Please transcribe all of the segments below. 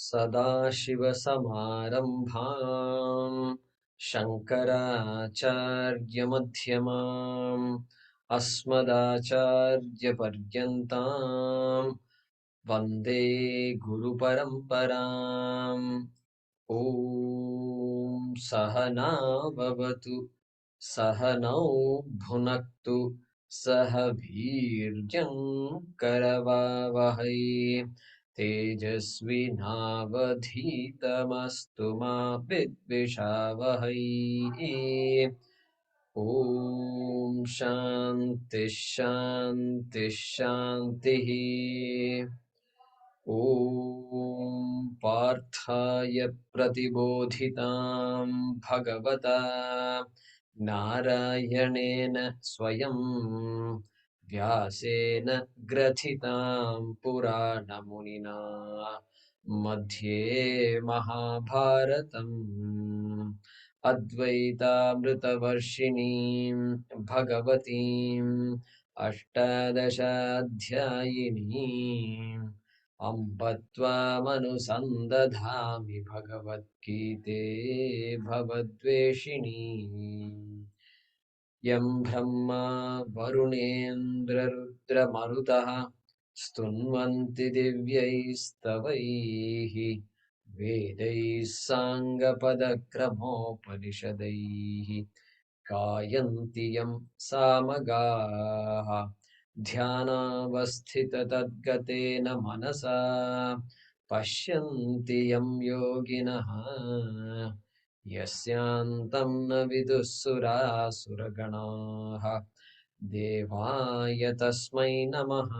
सदाशिवसमारम्भाम् शङ्कराचार्यमध्यमाम् अस्मदाचार्यपर्यन्ताम् वन्दे गुरुपरम्पराम्। ॐ सहना भवतु सहनौ भुनक्तु सह वीर्यं करवावहै तेजस्विनावधीतमस्तु मा विद्विषावहै। ॐ शान्ति शान्ति शान्तिः। ॐ पार्थाय प्रतिबोधितां भगवता नारायणेन स्वयं व्यासेन ग्रथितां पुराणमुनिना मध्ये महाभारतम् अद्वैतामृतवर्षिणीं भगवतीम् अष्टादशाध्यायिनीम् अम्ब त्वामनुसन्दधामि भगवद्गीते भवद्वेषिणी। यं ब्रह्मा वरुणेन्द्ररुद्रमरुतः स्तुन्वन्ति दिव्यैस्तवैः वेदैः साङ्गपदक्रमोपनिषदैः गायन्ति यं सामगाः ध्यानावस्थिततद्गतेन मनसा पश्यन्ति यं योगिनः यस्यान्तं न विदुः सुरासुरगणाः देवाय तस्मै नमः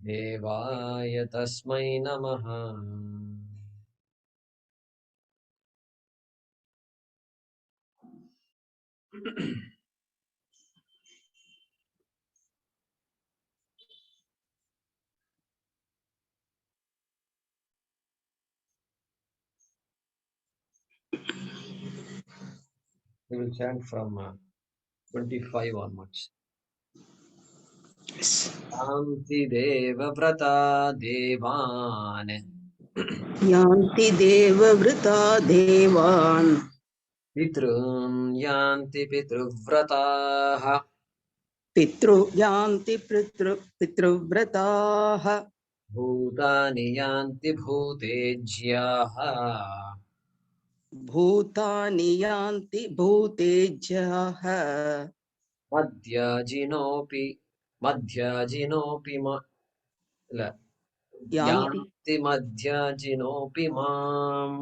देवाय तस्मै नमः। We will chant from 25 onwards. Shanti Deva Vrata Devan Yanti Devavrata Devan Pitrun Yanti Pitruvrataha Pitru Yanti Pitruvrataha Bhutani Yanti Bhutejyaha Bhutani Yanti Bhutejaha Madhyajinopi Yanti Yanti Madhyajinopi Mam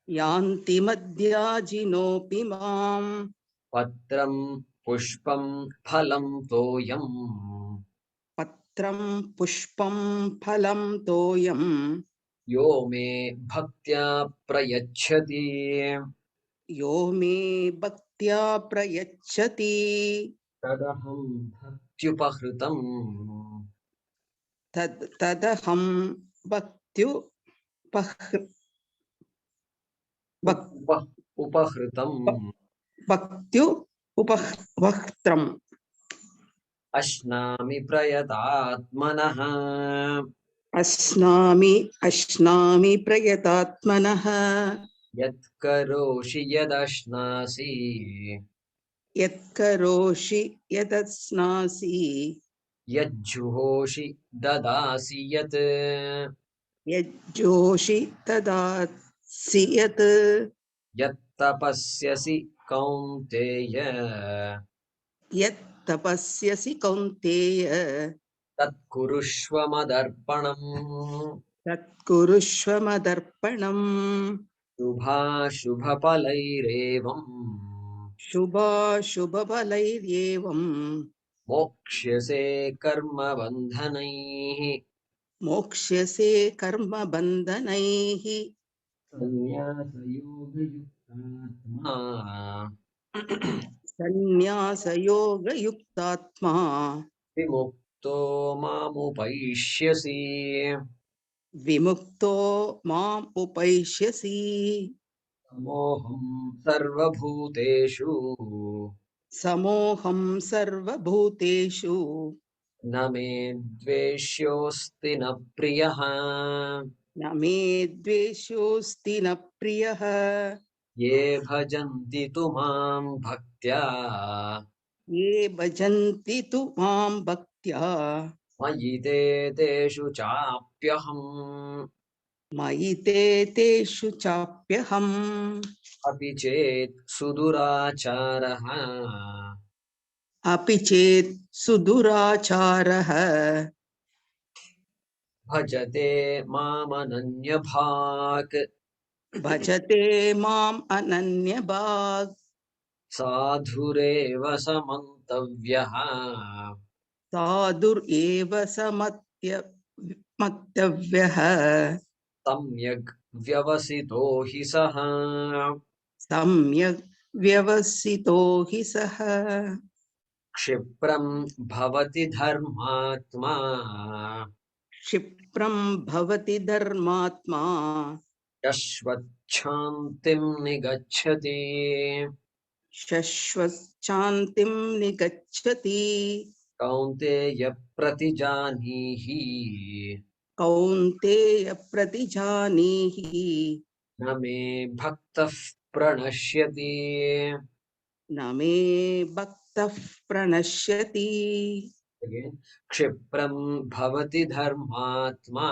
Yanti Madhyajinopi Mam Patram Pushpam Phalam Toyam Patram Pushpam Phalam Toyam Yo me bhaktya prayachati Yo me Bhaktya Prayachati tadaham bhaktyupahritam Tadaham upahritam Bhaktyu Upahvaktram ashnami prayatatmanaha Asnami Prayatatmanaha yat karoshi yadashnasi Yatkaroshi Yadasnasi yajjuhoshi dadasi yat Yajjoshi Tadasi Yat yattapasyasi kaunteya Yat Tapasyasi Kaunteya tat kurushva madarpanam Tat Kurushva Madarpanam शुभाशुभफलैरेवम् Shubhalayyevam मोक्ष्यसे कर्मबन्धनैः Mokshase Karma Bandhanaihi संन्यासयोगयुक्तात्मा Sannyasa Yoga Yuktatma विमुक्तो मामुपैष्यसि Vimukto Mam Upaishyasi समोऽहं सर्वभूतेषु Samoham Sarva Bhuteshu न मे द्वेष्योऽस्ति न प्रियः न मे द्वेषोऽस्ति न प्रियः ये भजन्ति तु मां भक्त्या ये भजन्ति तु मां भक्त्या मयि ते तेषु चाप्यहम् मयि ते तेषु चाप्यहम् अपि चेत् सुदुराचारः अपि चेत् सुदुराचारः भजते मामनन्यभाक् भजते माम् अनन्यभाक् साधुरेव समन्तव्यः साधुर्एव मत्तव्यः सम्यग् व्यवसितो हि सः सम्यक् व्यवसितो हि सः क्षिप्रं भवति धर्मात्मा क्षिप्रं भवति धर्मात्मा यश्वच्छान्तिं निगच्छति शश्वच्छान्तिं निगच्छति कौन्तेय प्रतिजानीहि कौन्तेय प्रतिजानीहि न मे भक्तः प्रणश्यति न मे भक्तः प्रणश्यति Again, क्षिप्रं भवति धर्मात्मा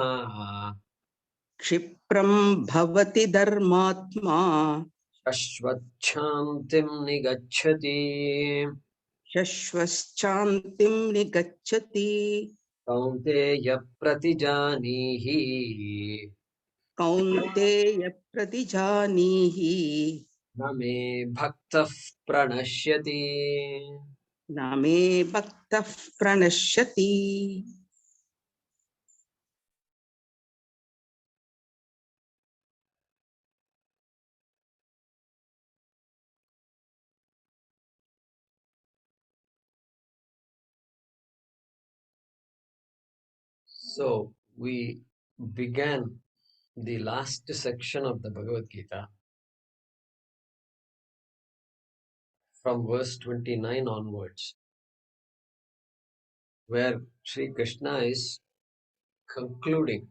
क्षिप्रं भवति धर्मात्मा शश्वच्छान्तिं निगच्छति शश्वच्छान्तिं निगच्छति कौन्तेय प्रतिजानीहि कौन्तेय प्रतिजानीहि न मे भक्तः प्रणश्यति न मे भक्तः प्रणश्यति So we began the last section of the Bhagavad Gita from verse 29 onwards, where Sri Krishna is concluding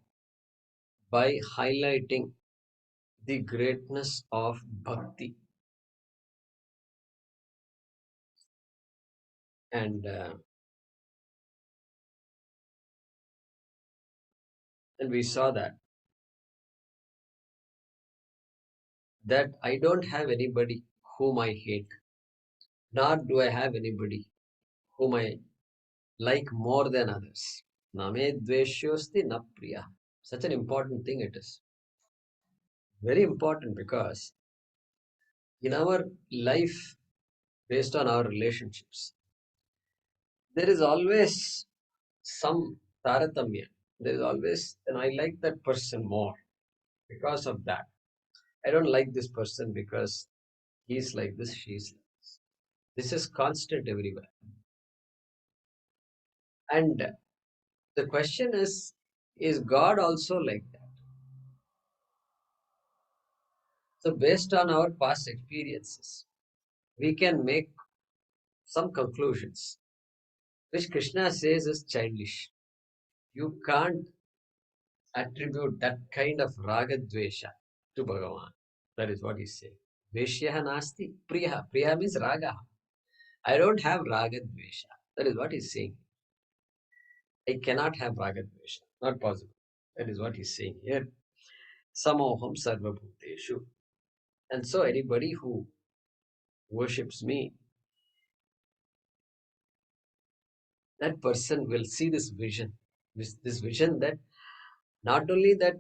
by highlighting the greatness of bhakti. And we saw that I don't have anybody whom I hate, nor do I have anybody whom I like more than others. Name dveshyosti na priya. Such an important thing it is. Very important because in our life, based on our relationships, there is always some taratamya. There is always, and I like that person more because of that. I don't like this person because he's like this, she's like this. This is constant everywhere. And the question is God also like that? So, based on our past experiences, we can make some conclusions, which Krishna says is childish. You can't attribute that kind of raga dvesha to Bhagavan. That is what he's saying. Dveshyaha nasti priyaha. Priya means raga. I don't have raga dvesha. That is what he's saying. I cannot have raga dvesha. Not possible. That is what he's saying here. Samoham sarvabhuteshu. And so anybody who worships me, that person will see this vision, this vision that not only that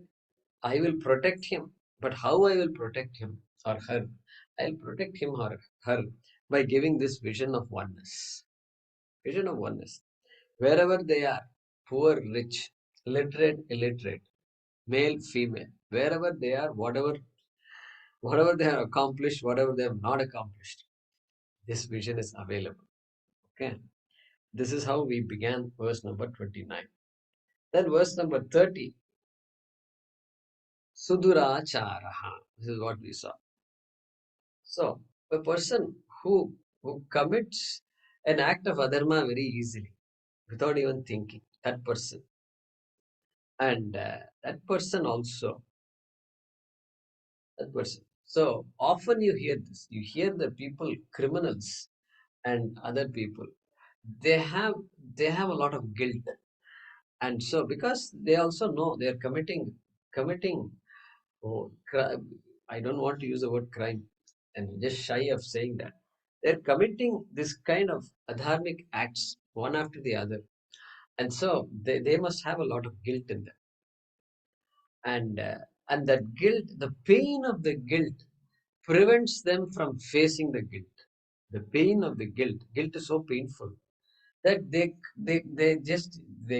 I will protect him, but how I will protect him or her. I'll protect him or her by giving this vision of oneness. Vision of oneness. Wherever they are, poor, rich, literate, illiterate, male, female, wherever they are, whatever they have accomplished, whatever they have not accomplished, this vision is available. Okay. This is how we began verse number 29. Then verse number 30, Suduracharaha. This is what we saw. So, a person who commits an act of adharma very easily, without even thinking, that person And that person also, that person. So often you hear this. You hear the people, criminals and other people, they have they have a lot of guilt, and so because they also know they are committing. Oh, I don't want to use the word crime, and just shy of saying that. They're committing this kind of adharmic acts one after the other. And so they must have a lot of guilt in them. And that guilt, the pain of the guilt prevents them from facing the guilt. The pain of the guilt is so painful that they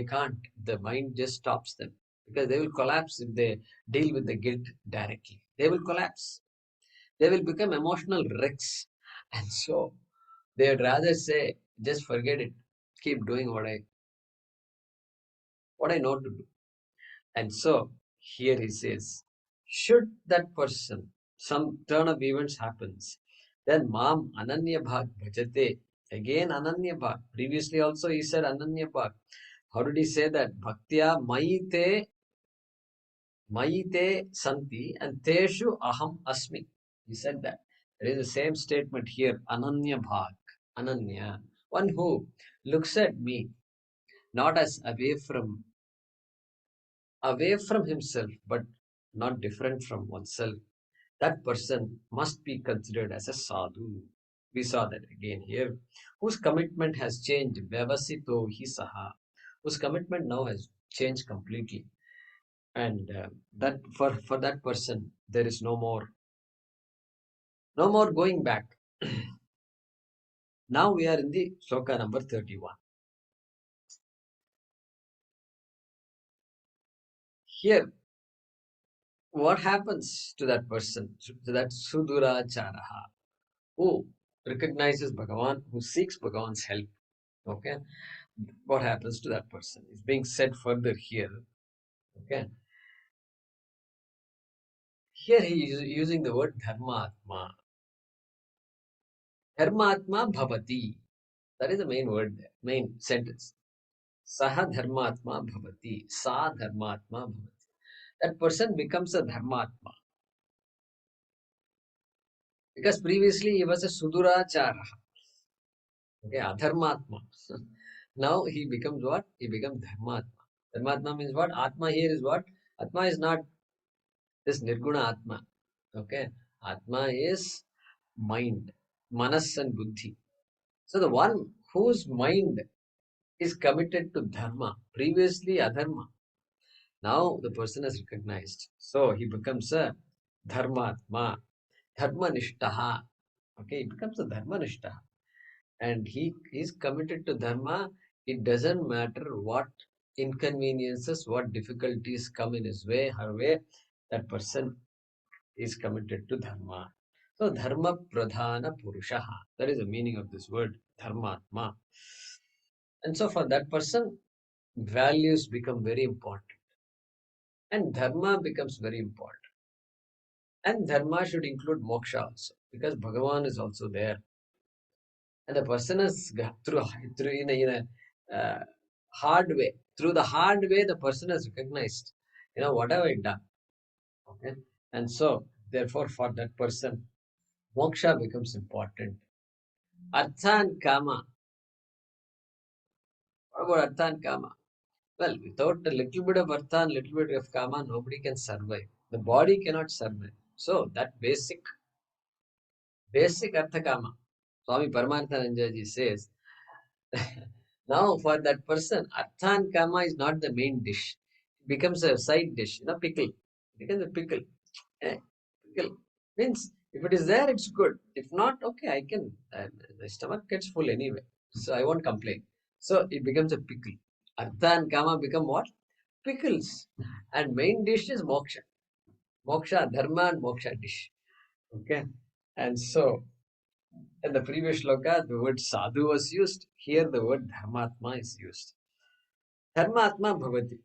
can't. The mind just stops them because they will collapse if they deal with the guilt directly. They will collapse. They will become emotional wrecks. And so they would rather say, just forget it, keep doing what I know to do. And so here he says, should that person, some turn of events happens, then Mam Ananya Bhag Bhajate. Again Ananya Bhag. Previously also he said Ananya Bhag. How did he say that? Bhaktya Maite Santi and Teshu Aham Asmi. He said that. There is the same statement here, Ananya Bhag. Ananya. One who looks at me not as away from himself, but not different from oneself. That person must be considered as a sadhu. We saw that again here. Whose commitment has changed. Vyavasito hi saha. Whose commitment now has changed completely. And that for that person, there is no more going back. Now we are in the sloka number 31. Here, what happens to that person, to that suduracharaha, who recognizes Bhagavan, who seeks Bhagavan's help? Okay, what happens to that person is being said further here. Okay, here he is using the word dharmatma. Dharmatma bhavati. That is the main word there, main sentence. Saha dharmatma bhavati. Sa dharmatma bhavati. That person becomes a dharmatma because previously he was a sudurachara. Okay, adharmatma. Now he becomes what? He becomes dharmatma. Dharmatma means what? Atma here is what? Atma is not this nirguna atma. Okay, atma is mind, manas and buddhi. So the one whose mind is committed to dharma, previously adharma, now the person is recognized. So he becomes a dharmatma, dharmanishtaha. Okay, he becomes a dharmanishtaha. And he is committed to dharma. It doesn't matter what inconveniences, what difficulties come in his way, her way, that person is committed to dharma. So dharma pradhana purushaha. That is the meaning of this word, dharmatma. And so for that person, values become very important. And dharma becomes very important. And dharma should include moksha also, because Bhagavan is also there. And the person is through in a hard way. Through the hard way, the person has recognized, what have I done? Okay. And so, therefore, for that person, moksha becomes important. Artha and kama. What about artha and kama? Well, without a little bit of artha and little bit of kama, nobody can survive. The body cannot survive. So that basic artha kama. Swami Paramarthanandaji says, now for that person, artha and kama is not the main dish. It becomes a side dish, pickle. It becomes a pickle. Eh, pickle means if it is there, it's good. If not, okay, I can. The stomach gets full anyway, so I won't complain. So it becomes a pickle. Artha and kama become what? Pickles. And main dish is moksha. Moksha, dharma and moksha dish. Okay. And so in the previous shloka, the word sadhu was used. Here the word dharmatma is used. Dharmatma bhavati.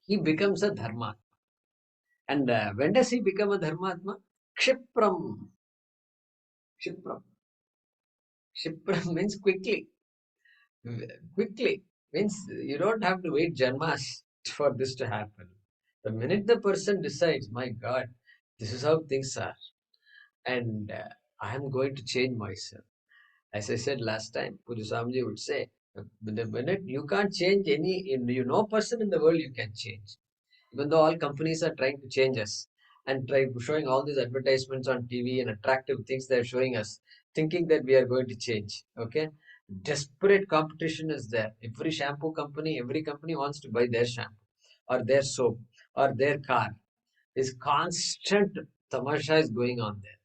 He becomes a dharma. And when does he become a dharmatma? Kshipram. Kshipram. Kshipram means quickly. Quickly means you don't have to wait janmas. for this to happen. The minute the person decides, my God, this is how things are, and I am going to change myself. As I said last time, Puja Swamiji would say, the minute you can't change you no person in the world you can change. Even though all companies are trying to change us and try showing all these advertisements on TV and attractive things they're showing us, thinking that we are going to change. Okay, desperate competition is there. Every shampoo company, every company wants to buy their shampoo or their soap or their car. This constant tamasha is going on there.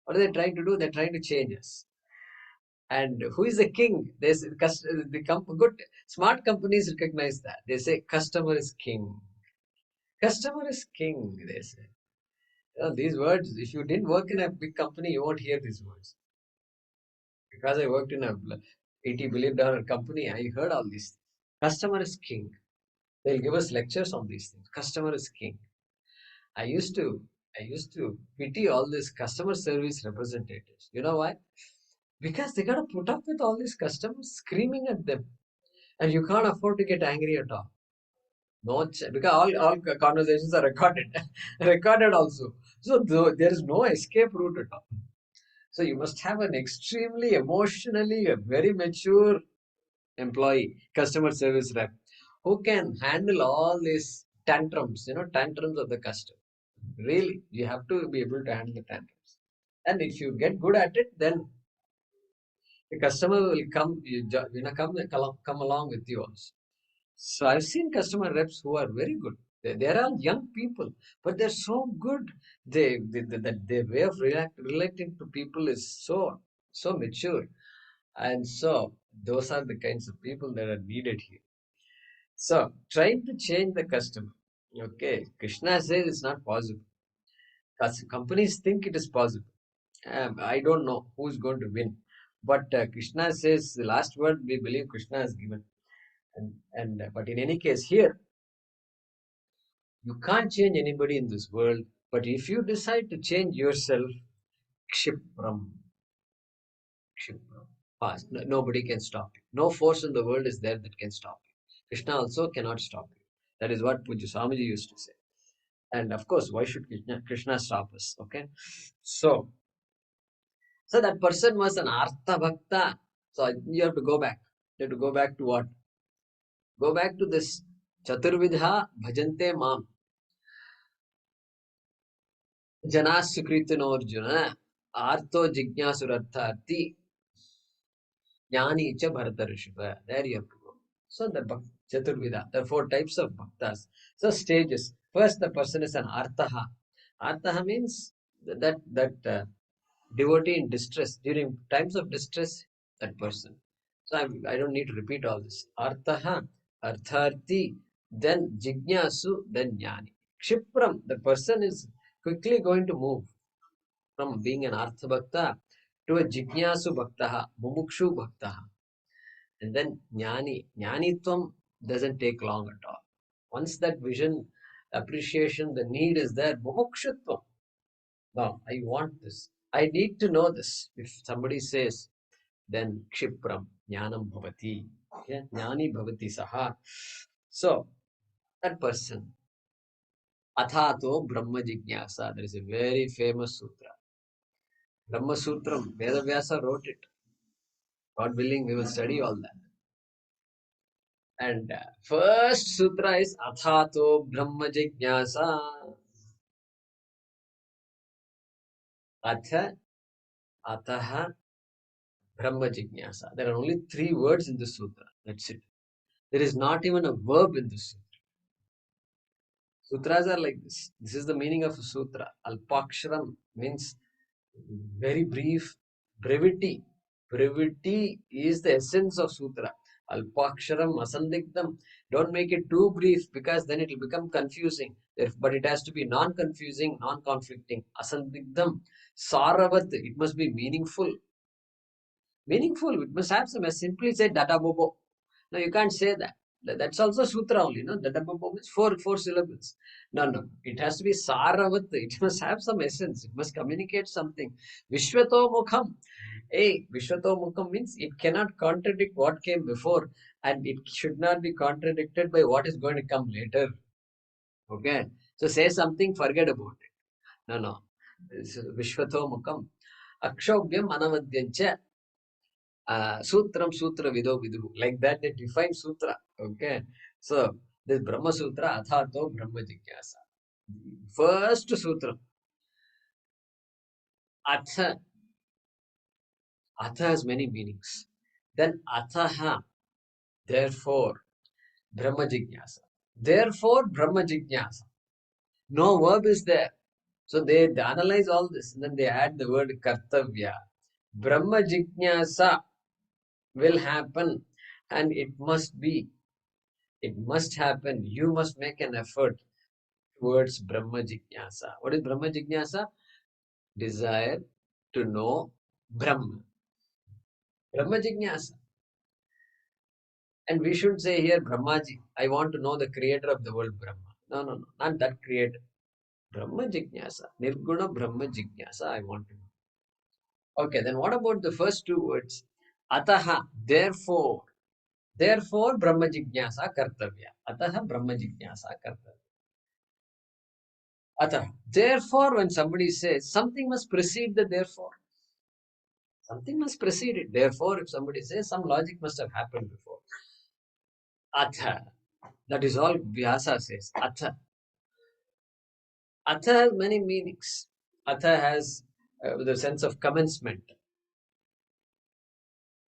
What are they trying to do? They're trying to change us. And who is the king? Good smart companies recognize that. They say customer is king. Customer is king. They say. These words. If you didn't work in a big company, you won't hear these words. Because I worked in a $80 billion company, I heard all these things. Customer is king. They'll give us lectures on these things. Customer is king. I used to I used to pity all these customer service representatives. You know why? Because they got to put up with all these customers screaming at them, and you can't afford to get angry at all. No, because all conversations are recorded, recorded also. So there is no escape route at all. So you must have an extremely emotionally a very mature employee, customer service rep, who can handle all these tantrums, tantrums of the customer. Really, you have to be able to handle the tantrums. And if you get good at it, then the customer will come along with you also. So I've seen customer reps who are very good. They're all young people, but they're so good. Their way of relating to people is so mature, and so those are the kinds of people that are needed here. So trying to change the customer. Okay, Krishna says it's not possible. Companies think it is possible. I don't know who's going to win, but Krishna says the last word we believe Krishna has given. And but in any case, here you can't change anybody in this world. But if you decide to change yourself, kshipram, kshipram, fast. Nobody can stop you. No force in the world is there that can stop you. Krishna also cannot stop you. That is what Pujya Swamiji used to say. And of course, why should Krishna stop us? Okay, so that person was an Artha Bhakta. So you have to go back. You have to go back to what? Go back to this Chaturvidha Bhajante Mam. Janasukritanarjuna Artho Jignasurattharthi Jnani cha Bharata Rishabha. There you have to go. So the Chaturvidha, there are four types of bhaktas. So stages. First, the person is an Artaha. Artaha means that devotee in distress. During times of distress, that person. So I don't need to repeat all this. Artaha, Artharthi, then Jignasu, then Jnani. Kshipram, the person is quickly going to move from being an Artha Bhakta to a Jignasu Bhaktaha, Mumukshu Bhaktaha. And then Jnani. Jnanitvam doesn't take long at all. Once that vision, appreciation, the need is there, Mumukshutvam. Now, I want this. I need to know this. If somebody says, then Kshipram, Jnanam Bhavati. Okay? Jnani Bhavati Saha. So, that person, Athato Brahma Jignasa. There is a very famous sutra. Brahma Sutram, Vedavyasa wrote it. God willing, we will study all that. And first sutra is Athato Brahma Jignasa. Atha, Ataha, Brahma Jignasa. There are only three words in the sutra. That's it. There is not even a verb in the sutra. Sutras are like this. This is the meaning of a sutra. Alpaksharam means very brief, brevity. Brevity is the essence of sutra. Alpaksharam, asandigdam. Don't make it too brief because then it will become confusing. But it has to be non-confusing, non-conflicting. Asandigdam. Saravat. It must be meaningful. Meaningful. It must have some. Simply say dada bobo. No, you can't say that. That's also sutra only, no? Dada bobo means four syllables. No. It has to be saravat. It must have some essence. It must communicate something. Vishwato mukham. Hey, Vishwato Mukam means it cannot contradict what came before, and it should not be contradicted by what is going to come later. Okay? So say something, forget about it. No, no. Vishwato Mukam. Akshobhyam Anavadyancha. Sutram Sutra Vido Vidu. Like that, they define Sutra. Okay? So, this Brahma Sutra, Athato Brahma Jigyasa. First Sutra. Atha. Atha has many meanings. Then Athaha. Therefore, Brahma Jigyasa. Therefore, Brahma Jigyasa. No verb is there. So they analyze all this and then they add the word Kartavya. Brahma Jigyasa will happen and it must be. It must happen. You must make an effort towards Brahma Jigyasa. What is Brahma Jigyasa? Desire to know Brahma. Brahma Jigyasa. And we should say here Brahmaji. I want to know the creator of the world Brahma. No, no, no. Not that creator. Brahma Jigyasa. Nirguna Brahma Jigyasa. I want to know. Okay, then what about the first two words? Ataha. Therefore. Therefore Brahma Jigyasa Kartavya. Ataha Brahma Jigyasa Kartavya. Ataha. Therefore, when somebody says something must precede the therefore. Something must precede it. Therefore, if somebody says some logic must have happened before. Atha. That is all Vyasa says. Atha. Atha has many meanings. Atha has the sense of commencement.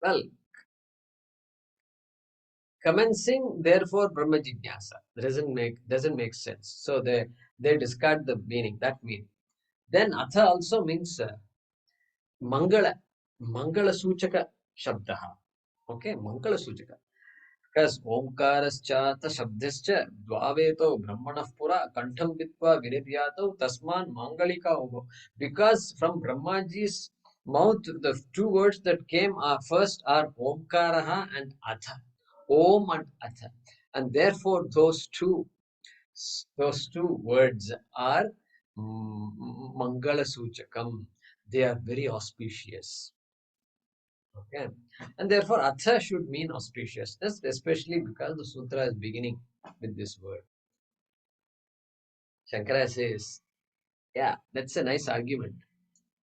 Well, commencing, therefore, Brahma Jigyasa doesn't make sense. So they discard the meaning, that meaning. Then Atha also means Mangala, Mangala Suchaka Shabdaha. Okay, Mangala Suchaka. Because Omkarascha Shabdascha Dvaveto Brahmanah Pura Kantham Vitva Vinidyato Tasman Mangalika Ogo. Because from Brahmaji's mouth, the two words that came are first are Omkaraha and Atha. Om and Atha. And therefore those two words are Mangala Suchakam. They are very auspicious. Okay. And therefore, Atha should mean auspicious. That's especially because the sutra is beginning with this word. Shankara says, yeah, that's a nice argument.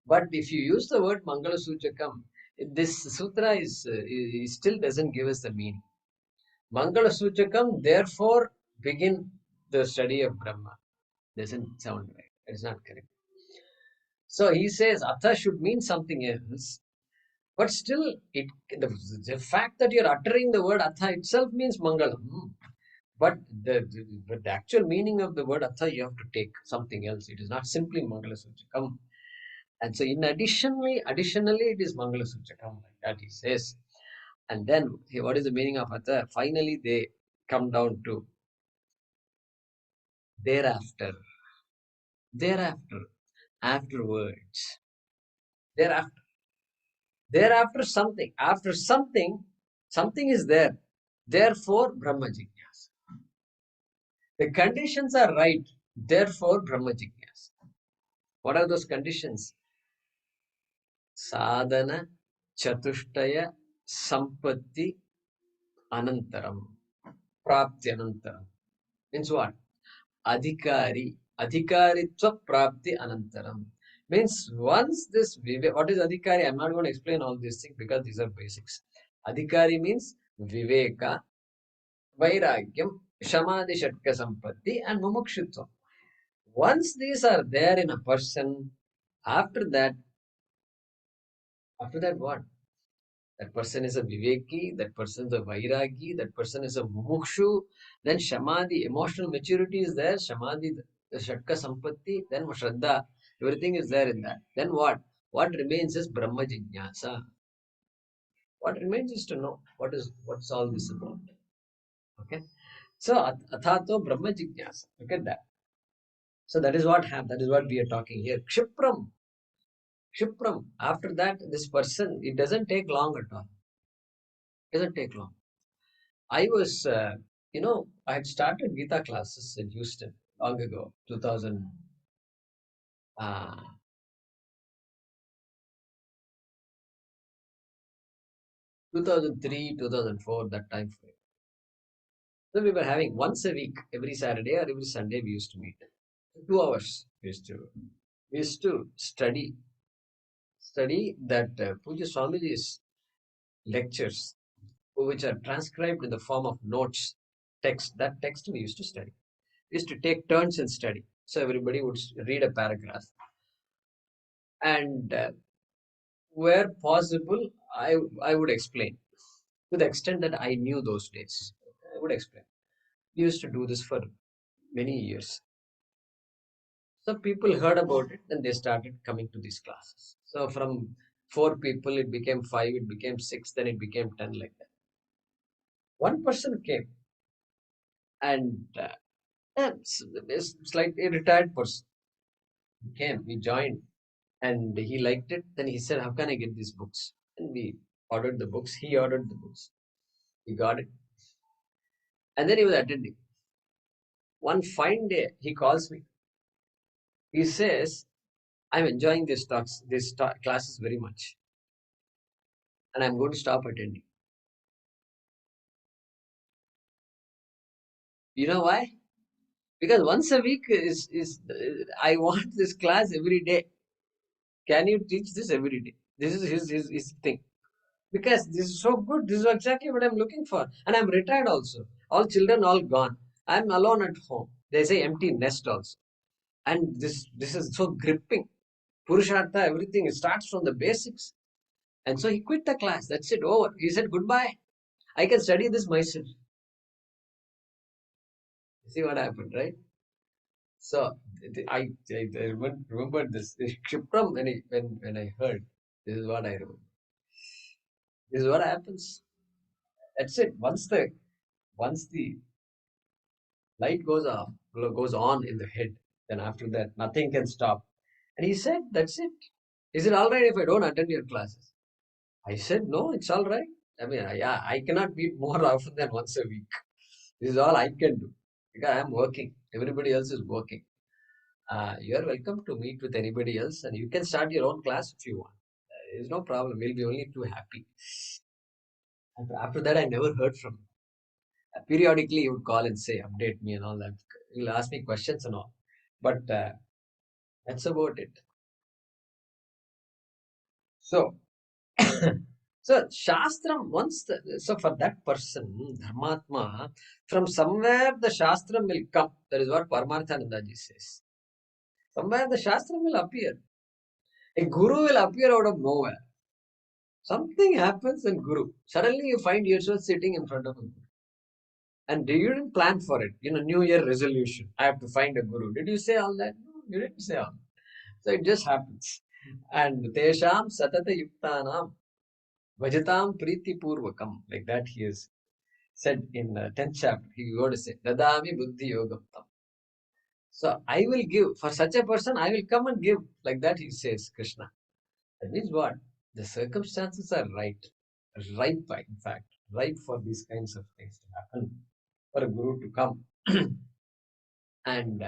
But if you use the word Mangala Suchakam, this sutra still doesn't give us the meaning. Mangala Suchakam, therefore, begin the study of Brahma. Doesn't sound right. It's not correct. So he says Atha should mean something else. But still, the fact that you're uttering the word Atha itself means Mangalam. But the actual meaning of the word Atha, you have to take something else. It is not simply Mangala Suchakam. And so, additionally, it is Mangala Suchakam, like that he says. And then, what is the meaning of Atha? Finally, they come down to thereafter, thereafter, afterwards, thereafter, thereafter something, after something, something is there. Therefore, Brahma Jigyasa. The conditions are right. Therefore, Brahma Jigyasa. What are those conditions? Sadhana, Chatushtaya, Sampatti, Anantaram. Prapti Anantaram. Means what? Adhikari. Adhikaritva Prapti Anantaram. Means once this, what is Adhikari? I'm not going to explain all these things because these are basics. Adhikari means Viveka, Vairagyam, Shamadhi Shatka Sampatti, and Mumukshutva. Once these are there in a person, after that, what? That person is a Viveki, that person is a Vairagi, that person is a Mumukshu, then Shamadhi, emotional maturity is there, Shamadhi, the Shatka Sampatti, then Shraddha, everything is there in that. Then what? What remains is Brahma Jignasa. What remains is to know what's all this about. Okay. So Athato Brahma Jignasa. Look at that. So that is what happened. That is what we are talking here. Kshipram. Kshipram. After that, this person, it doesn't take long at all. It doesn't take long. I was, I had started Gita classes in Houston long ago, 2000. Uh, 2003, 2004, that time frame. So we were having once a week, every Saturday or every Sunday, we used to meet. 2 hours we used to study that Puja Swamiji's lectures, which are transcribed in the form of notes, text. That text we used to study. We used to take turns in study. So everybody would read a paragraph, and where possible, I would explain to the extent that I knew those days. I would explain. We used to do this for many years. Some people heard about it, and they started coming to these classes. So from 4 people, it became 5, it became 6, then it became 10, like that. One person came, and it's like a retired person. He came, he joined, and he liked it. Then he said, "How can I get these books?" And we ordered the books. He ordered the books. He got it, and then he was attending. One fine day, he calls me. He says, "I'm enjoying these talks, these classes very much, and I'm going to stop attending." You know why? Because once a week I want this class every day. Can you teach this every day? This is his thing. Because this is so good. This is exactly what I'm looking for. And I'm retired also. All children all gone. I'm alone at home. There's a empty nest also. And this is so gripping. Purushartha, everything, it starts from the basics. And so he quit the class. That's it, over. He said goodbye. I can study this myself. You see what happened, right? So I remember this. Shipram, when I heard, this is what I remember. This is what happens. That's it. Once the light goes on in the head, then after that nothing can stop. And he said, "That's it. Is it all right if I don't attend your classes?" I said, "No, it's all right. I mean, I cannot meet more often than once a week. This is all I can do because I am working. Everybody else is working. You are welcome to meet with anybody else, and you can start your own class if you want. There is no problem. We'll be only too happy." After that, I never heard from him. Periodically, he would call and say, "Update me," and all that. He'll ask me questions and all. But that's about it. So, so Shastram, so for that person, Dharmatma, from somewhere the Shastram will come. That is what Paramarthanandaji says. Somewhere the Shastram will appear. A guru will appear out of nowhere. Something happens in Guru. Suddenly you find yourself sitting in front of a Guru. And you didn't plan for it. New Year resolution. I have to find a Guru. Did you say all that? No, you didn't say all that. So it just happens. And Tesham Satata Yuktanam Vajatam Priti Purvakam. Like that he is said in 10th chapter. He got to say, Dadami Buddhi Yogam Tam. So I will give. For such a person, I will come and give. Like that he says, Krishna. That means what? The circumstances are right. Ripe, in fact. Ripe for these kinds of things to happen. For a guru to come. And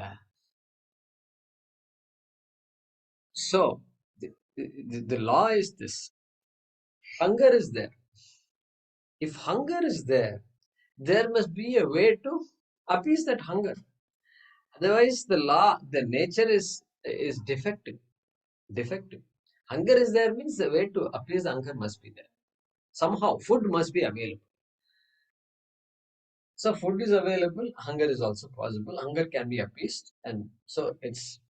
so, the law is this. Hunger is there. If hunger is there must be a way to appease that hunger. Otherwise, the nature is defective. Defective. Hunger is there means the way to appease the hunger must be there. Somehow, food must be available. So, food is available, hunger is also possible. Hunger can be appeased, and so it's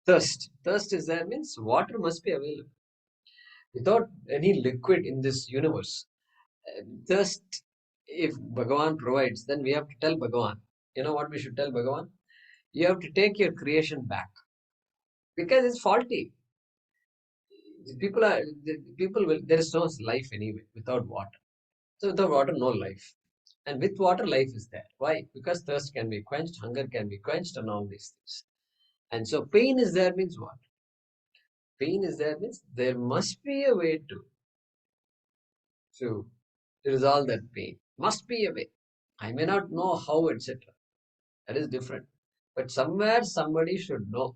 thirst. Thirst is there means water must be available. Without any liquid in this universe, thirst, if Bhagavan provides, then we have to tell Bhagavan. You know what we should tell Bhagavan? You have to take your creation back because it's faulty. People will. There is no life anyway without water. So without water, no life. And with water, life is there. Why? Because thirst can be quenched, hunger can be quenched, and all these things. And so pain is there means what? Pain is there means there must be a way to resolve that pain. Must be a way. I may not know how, etc. That is different. But somewhere somebody should know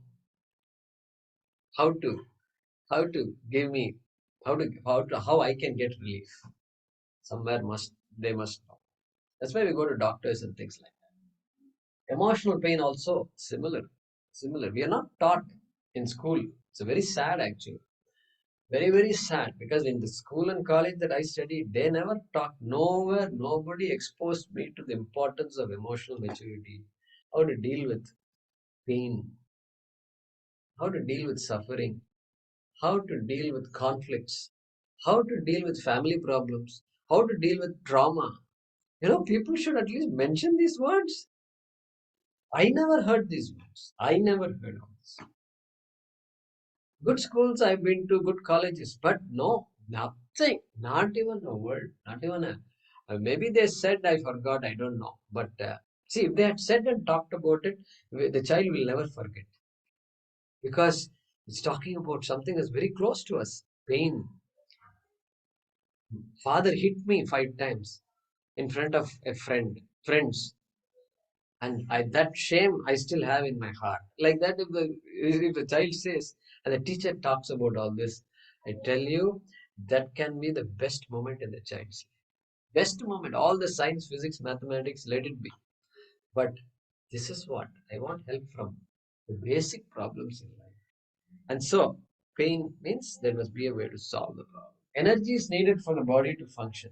how to give me how I can get relief. Somewhere they must know. That's why we go to doctors and things like that. Emotional pain also similar. Similar. We are not taught in school. It's a very sad actually. Very, very sad because in the school and college that I studied, they never taught, nowhere, nobody exposed me to the importance of emotional maturity, how to deal with pain, how to deal with suffering, how to deal with conflicts, how to deal with family problems, how to deal with trauma. People should at least mention these words. I never heard these words. I never heard of this. Good schools I've been to, good colleges, but no, nothing, not even a word, not even a. Maybe they said, I forgot, I don't know. But see, if they had said and talked about it, the child will never forget because it's talking about something that's very close to us. Pain. Father hit me 5 times in front of friends, and that shame I still have in my heart. Like that, if the child says, and the teacher talks about all this, I tell you, that can be the best moment in the child's life. Best moment. All the science, physics, mathematics, let it be. But this is what I want help from the basic problems in life. And so, pain means there must be a way to solve the problem. Energy is needed for the body to function.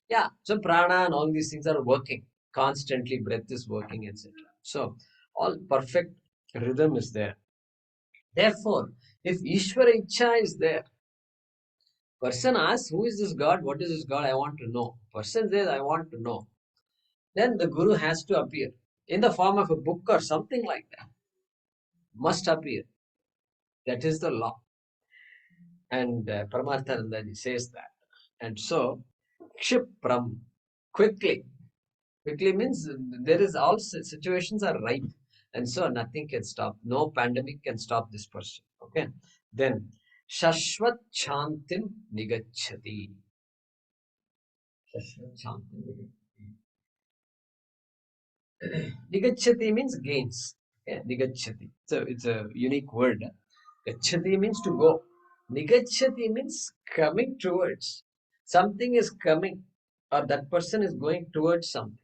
Yeah, so prana and all these things are working constantly. Breath is working, etc. So, all perfect rhythm is there. Therefore, if Ishvara Icha is there, person asks, who is this God? What is this God? I want to know. Person says, I want to know. Then the Guru has to appear in the form of a book or something like that. Must appear. That is the law. And Paramarthanandaji says that. And so, Kshipram, quickly. Quickly means there is all situations are right. And so nothing can stop. No pandemic can stop this person. Okay. Then, Shashwat Chantim Nigachati. Shashwat Chantim Nigachati. Nigachati means gains. Okay. Nigachati. So it's a unique word. Gachati means to go. Nigachati means coming towards. Something is coming, or that person is going towards something,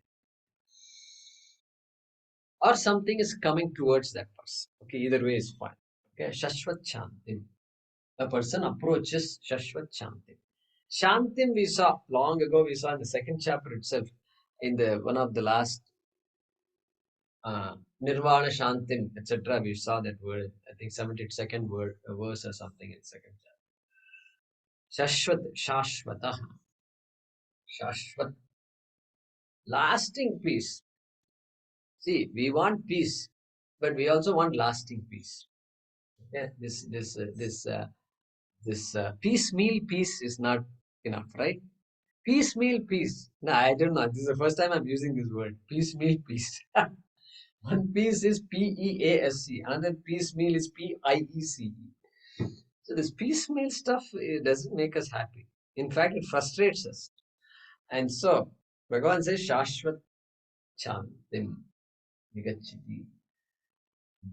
or something is coming towards that person. Okay, either way is fine. Okay, Shashwat Shantim. A person approaches Shashwat Shantim. Shantim we saw long ago, we saw in the second chapter itself, in the one of the last Nirvana Shantim, etc. We saw that word, I think 72nd word, verse or something in second chapter. Shashwat, Shashwatah, Shashwat, lasting peace. See, we want peace, but we also want lasting peace. Yeah, this piecemeal peace is not enough, right? Piecemeal peace. No, I don't know. This is the first time I'm using this word. Piecemeal peace. One piece is P-E-A-S-C. Another piecemeal is P-I-E-C-E. So this piecemeal stuff, it doesn't make us happy. In fact, it frustrates us. And so, Bhagavan says, Shashwat Chantim Nigachiti.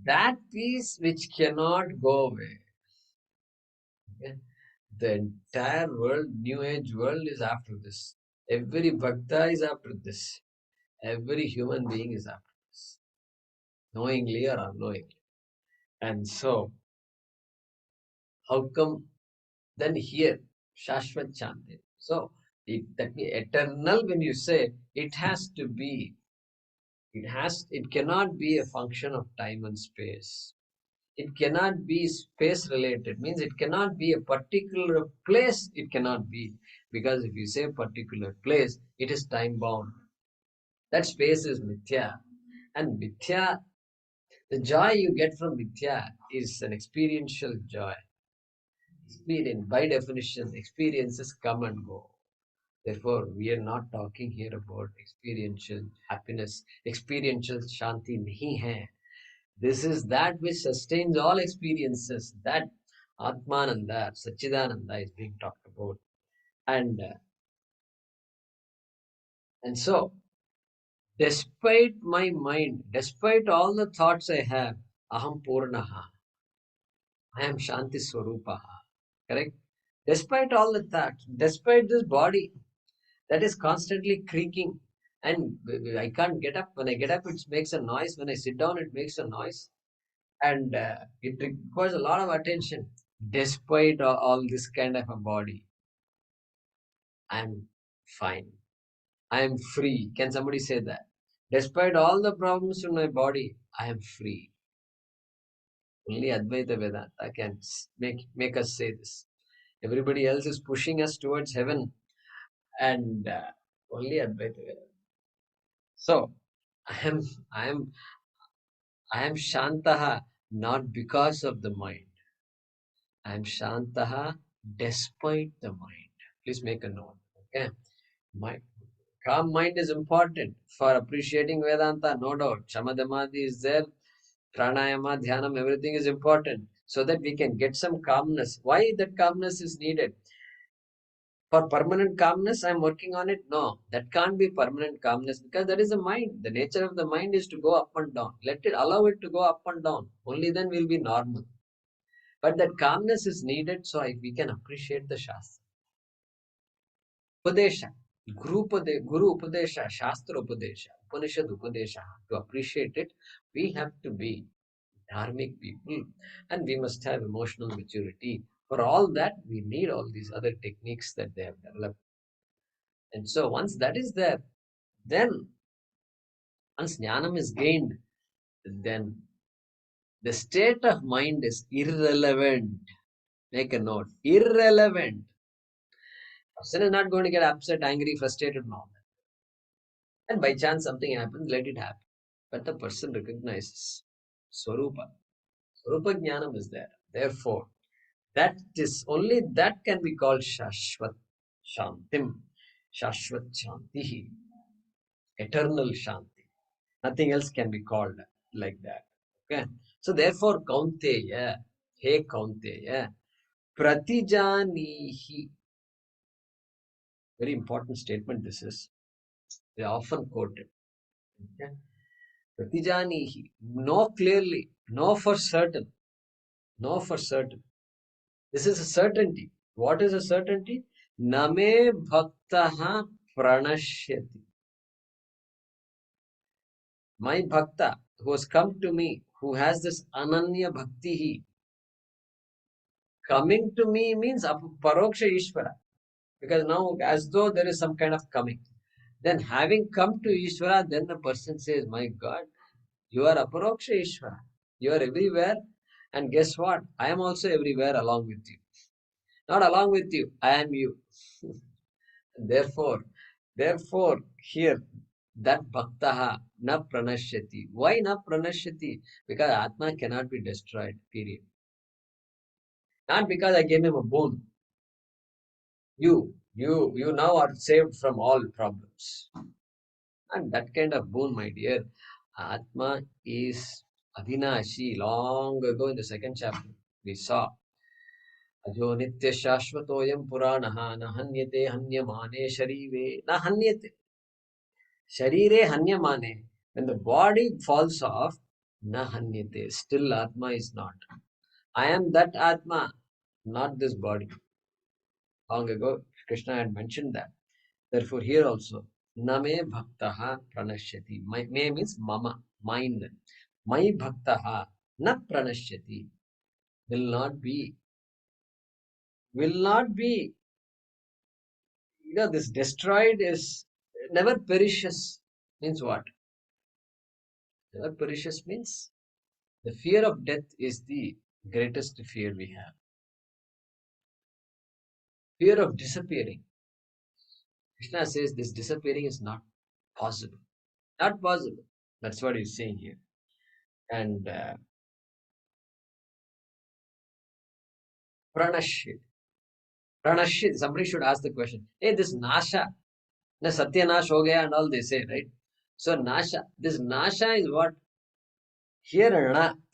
That peace which cannot go away. Okay? The entire world, New Age world, is after this. Every Bhakta is after this. Every human being is after this, knowingly or unknowingly. And so, how come then here, Shashwat Chanti? So, that means eternal, when you say, it cannot be a function of time and space. It cannot be space related, means it cannot be a particular place, it cannot be. Because if you say particular place, it is time bound. That space is mithya. And mithya, the joy you get from mithya is an experiential joy. Experience, by definition, experiences come and go. Therefore, we are not talking here about experiential happiness. Experiential shanti nahi hai. This is that which sustains all experiences. That Atmananda, Sachidananda is being talked about. And and so, despite my mind, despite all the thoughts I have, aham purnaha, I am Shanti Swarupaha. Correct? Despite all the thoughts, despite this body, that is constantly creaking, and I can't get up. When I get up, it makes a noise. When I sit down, it makes a noise, and it requires a lot of attention. Despite all this kind of a body, I'm fine. I'm free. Can somebody say that? Despite all the problems in my body, I am free. Only Advaita Vedanta can make us say this. Everybody else is pushing us towards heaven, and only Advaita Vedanta. So I am I am I am Shantaha not because of the mind. I am Shantaha despite the mind. Please make a note. Okay. My calm mind is important for appreciating Vedanta, no doubt. Shamadhamadi is there, pranayama, dhyanam, everything is important so that we can get some calmness. Why that calmness is needed? For permanent calmness, I'm working on it. No, that can't be permanent calmness because that is the mind. The nature of the mind is to go up and down. Let it allow it to go up and down. Only then we'll be normal. But that calmness is needed so we can appreciate the Shastra. Upadesha, Guru Upadesha, Shastra Upadesha, Upanishad Upadesha. To appreciate it, we have to be dharmic people and we must have emotional maturity. For all that, we need all these other techniques that they have developed. And so once that is there, then once jnanam is gained, then the state of mind is irrelevant. Make a note. Irrelevant. Person is not going to get upset, angry, frustrated, and all that. And by chance something happens, let it happen. But the person recognizes Swarupa. Swarupa Jnanam is there. Therefore, that is only that can be called Shashvat Shantim. Shashvat Shantihi. Eternal Shanti. Nothing else can be called like that. Okay. So therefore, Kaunteya, hey Kaunteya, Pratijanihi. Very important statement this is. They are often quoted. Okay. Pratijanihi. Know clearly. Know for certain. Know for certain. This is a certainty. What is a certainty? Name bhaktaha pranashyati. My bhakta who has come to me, who has this ananya bhakti, coming to me means paroksha Ishvara. Because now, as though there is some kind of coming. Then, having come to Ishvara, then the person says, my God, you are aparoksha Ishvara. You are everywhere. And guess what? I am also everywhere along with you. Not along with you, I am you. Therefore, here, that bhaktaha na pranashyati. Why na pranashyati? Because Atma cannot be destroyed, period. Not because I gave him a boon. You now are saved from all problems. And that kind of boon, my dear, Atma is Adinashi. Long ago in the second chapter, we saw Ajo Nitya Shashvatoyam Puranaha Nahanyate Hanyamane Sharire Nahanyate. Sharire Hanyamane. When the body falls off, Nahanyate. Still Atma is not. I am that Atma, not this body. Long ago, Krishna had mentioned that. Therefore, here also, Name Bhaktaha Pranashyati. Me means Mama, mine. My Bhaktaha na Pranashyati. Will not be, will not be, this destroyed is never perishes. Means what? Never perishes means the fear of death is the greatest fear we have. Fear of disappearing. Krishna says this disappearing is not possible. Not possible. That's what he's saying here. And Pranashyati. Pranashit, somebody should ask the question, hey, this Nasha, na Satyanash ho gaya and all they say, right? So Nasha, this Nasha is what? Here,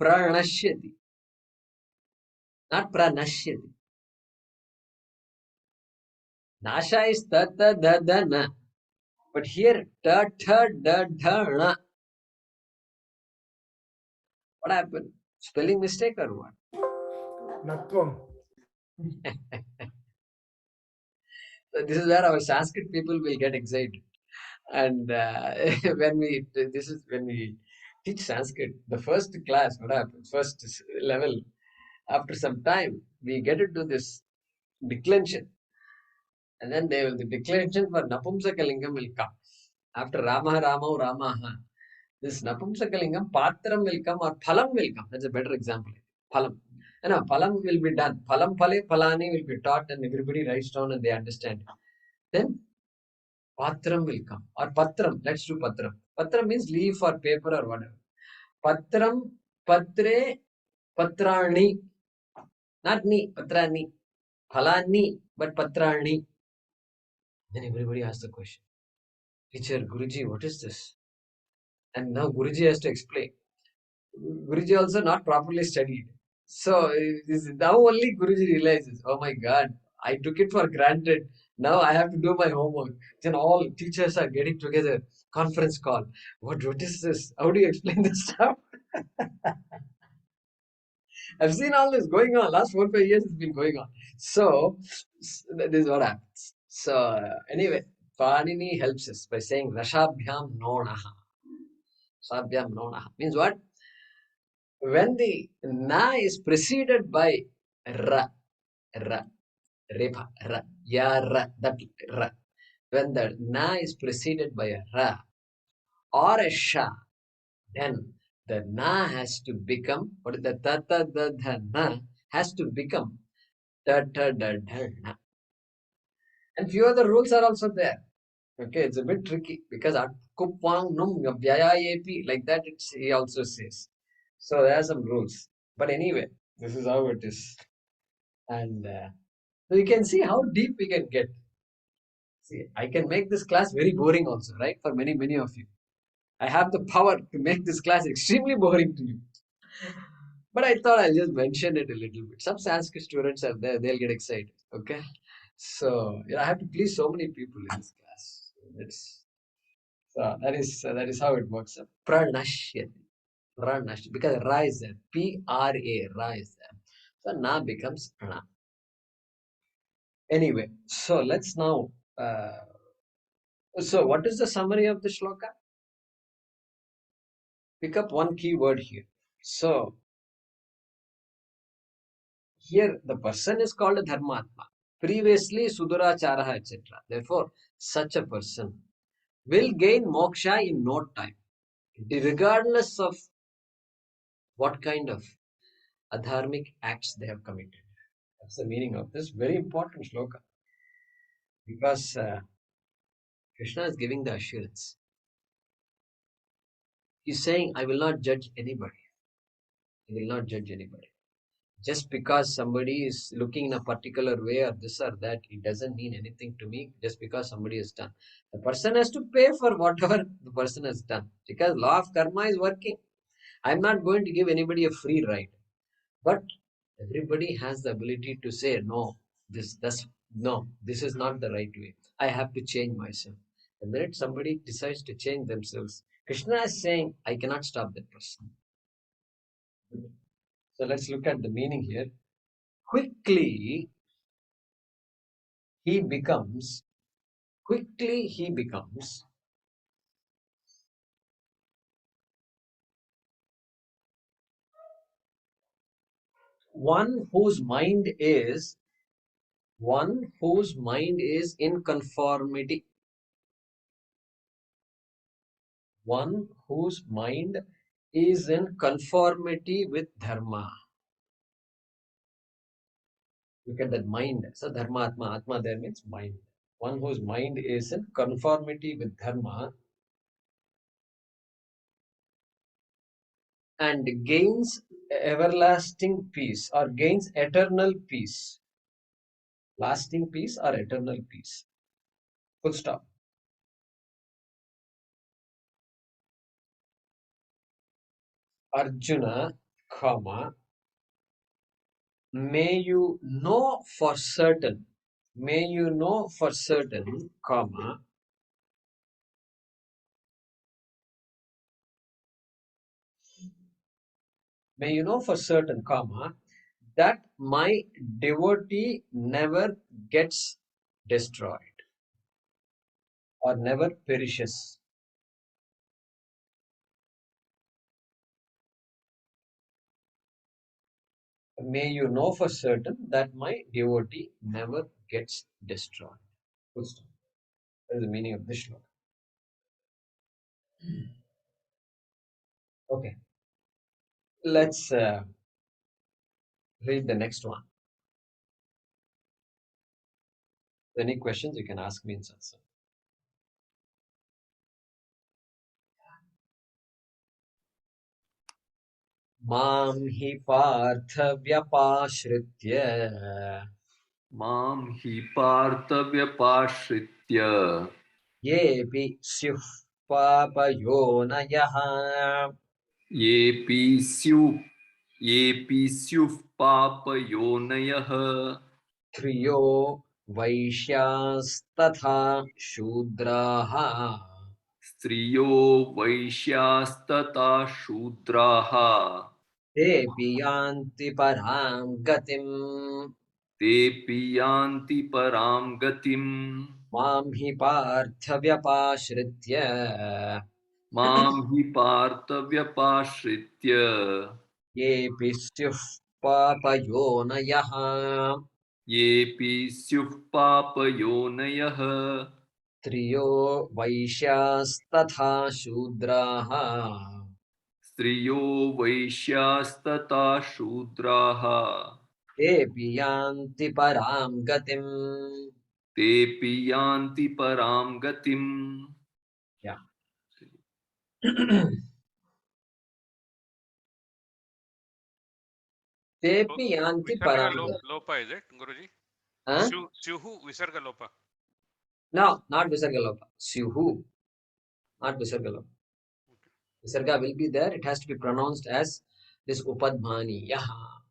Pranashyati, not Pranashyati. Nasha is ta ta da da na. But here, ta ta da da na. What happened? Spelling mistake or what? Natvam. This is where our Sanskrit people will get excited. And when we this is when we teach Sanskrit, the first class, what happens? First level, after some time, we get into this declension, and then the declension for Napumsakalingam will come. After Rama Rama Ramaha, this Napumsakalingam Patram will come or Phalam will come. That's a better example. Phalam. And now Phalam will be done. Phalam Phale Phalani will be taught and everybody writes down and they understand. Then Patram will come. Or Patram. Let's do Patram. Patram means leaf or paper or whatever. Patram, Patre, Patrani. Not Ni, Patrani. Phalani, but Patrani. Then everybody asks the question. Teacher, Guruji, what is this? And now Guruji has to explain. Guruji also not properly studied. So now only Guruji realizes, oh my God, I took it for granted. Now I have to do my homework. Then all teachers are getting together, conference call. What is this? How do you explain this stuff? I've seen all this going on. Last 4 5 years it's been going on. So this is what happens. So anyway, Panini helps us by saying Rashabhyam Nonaha. Rashabhyam Nonaha means what? When the na is preceded by ra, ra, repa, ra, ya, ra, that ra. When the na is preceded by a ra or a sha, then the na has to become, what is the ta, ta, da, da, na has to become da, da, da, da, na. And few other rules are also there. Okay, it's a bit tricky because Kupwang Num Vyaya AP, like that it's, he also says. So there are some rules. But anyway, this is how it is. And so you can see how deep we can get. See, I can make this class very boring also, right? For many, many of you. I have the power to make this class extremely boring to you. But I thought I'll just mention it a little bit. Some Sanskrit students are there, they'll get excited. Okay. So I have to please so many people in this class. So that is how it works. Pranashyati. Pranashyati. Because Ra is there. Pra, Ra is there. So Na becomes Prana. Anyway, so let's now. So what is the summary of the shloka? Pick up one key word here. So here the person is called a Dharmatma. Previously Suduracharaha, etc. Therefore, such a person will gain moksha in no time, regardless of what kind of adharmic acts they have committed. That's the meaning of this very important shloka. Because Krishna is giving the assurance. He's saying, I will not judge anybody. I will not judge anybody. Just because somebody is looking in a particular way or this or that, it doesn't mean anything to me just because somebody has done. The person has to pay for whatever the person has done because law of karma is working. I'm not going to give anybody a free ride, but everybody has the ability to say no. This is not the right way. I have to change myself. The minute somebody decides to change themselves, Krishna is saying, I cannot stop that person. So let's look at the meaning here. Quickly he becomes quickly he becomes one whose mind is in conformity, one whose mind is in conformity with dharma. Look at that mind. So dharma atma there means mind. One whose mind is in conformity with dharma and gains everlasting peace or gains eternal peace, lasting peace or eternal peace. Full stop. Arjuna, comma, may you know for certain, comma, may you know for certain, comma, that my devotee never gets destroyed or never perishes. May you know for certain that my devotee never gets destroyed. Full stop. That is the meaning of this shloka. Okay, let's read the next one. Any questions you can ask me in satsang. मां हि पार्थ व्यपाश्रित्य मां हि पार्थव्यपाश्रित्य येऽपि स्युः पापयोनयः येऽपि स्युः पापयोनयः स्त्रियो वैश्यास्तथा शूद्राः स्त्रियो वैश्यास्तथा शूद्राः तेऽपि यान्ति परां गतिम् तेऽपि यान्ति परां गतिम् मां हि पार्थ व्यपाश्रित्य मां हि पार्थव्यपाश्रित्य येऽपि स्युः पापयोनयः येऽपि स्युः पापयोनयः स्त्रियो वैश्यास्तथा शूद्राः स्त्रियो वैश्यास्तथा शूद्राः तेऽपि यान्ति परां गतिम् तेऽपि यान्ति परां गतिम् Yeah. तेऽपि यान्ति Visarga परां गतिम्. lopa is it, Guruji? Huh? Syuhu Visarga lopa. No, not Visargalopa. Syuhu, not Visargalopa. Visarga will be there. It has to be pronounced as this Upadmani. Yaha.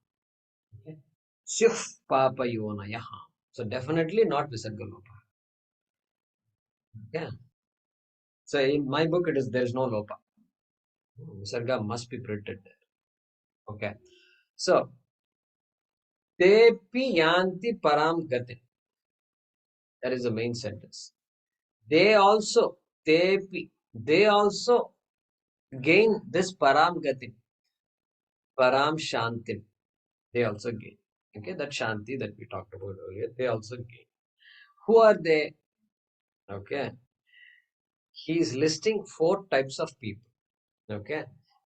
Okay. Syuh Papa Yona Yaha. So definitely not Visargalopa. Okay. So in my book, there is no Lopa. Visarga must be printed there. Okay. So Tepi Yanti Param Gati. That is the main sentence. They also, they also gain this Param Gati. Param Shanti. They also gain. Okay, that Shanti that we talked about earlier, they also gain. Who are they? Okay. He is listing 4 types of people. Okay.